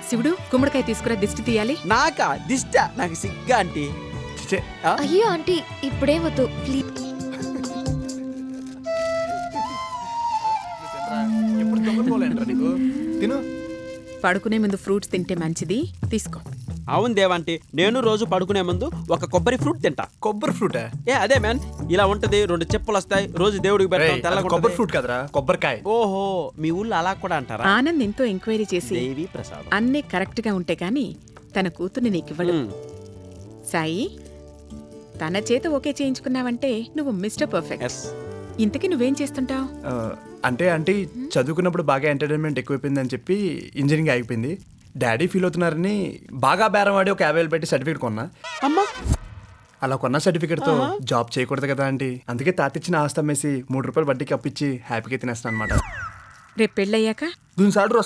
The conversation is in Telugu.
శివుడు గుమ్మడికాయ తీసుకురా, దిష్టి తీయాలి. నాకా దిష్ట? నాకు సిగ్గా ఆంటీ. చిచే. అయ్యో ఆంటీ ఇప్పుడే వద్దు ప్లీజ్. ఎప్పుడు దొంగలు పోలేంట్రా నీకు? తిను. పడుకునే ముందు ఫ్రూట్స్ తింటే మంచిది, తీసుకో. అవును దేవాంటీ, నేను రోజు పడుకునే ముందు ఒక కొబ్బరి ఫ్రూట్ తింటా. కొబ్బరి ఫ్రూటా? అదే మ్యాన్, ఇలా ఉంటది, 2 చెప్పులు వస్తాయి, రోజు దేవుడికి పెడతాం, తెల్లగా కొబ్బరి ఉంటది. ఫ్రూట్ కదరా, కొబ్బరికాయ. ఓహో, మీ ఊళ్ళో అలా కూడా అంటారా? ఆనంద్ ఎంతో ఎంక్వైరీ చేసి దేవి ప్రసాదం. అన్నీ కరెక్ట్ గా ఉంటే గాని తన కూతుర్ని నీకివ్వడు. సాయి, తన చేత ఓకే చేయించుకున్నావంటే నువ్వు మిస్టర్ పర్ఫెక్ట్. ఎస్. ఇంతకీ నువ్వేం చేస్తుంటావు? అంటే ఆంటీ చదువుకున్నప్పుడు బాగా ఎంటర్టైన్మెంట్ ఎక్కువైపోయిందని చెప్పి ఇంజనీరింగ్ ఆగిపోయింది. డాడీ ఫీల్ అవుతున్నారని బాగా బేరం ఆడి ఒక 50,000 పెట్టి సర్టిఫికేట్ కొన్నా. అమ్మా, అలా కొన్న సర్టిఫికేట్తో జాబ్ చేయకూడదు కదా ఆంటీ. అందుకే తాతిచ్చిన ఆస్తి అమ్మేసి 3 రూపాయలు వడ్డీకి అప్పించి హ్యాపీగా తినేస్తాను అనమాట. రేపు పెళ్ళయ్యాక దీని సాలరీ వస్తుంది.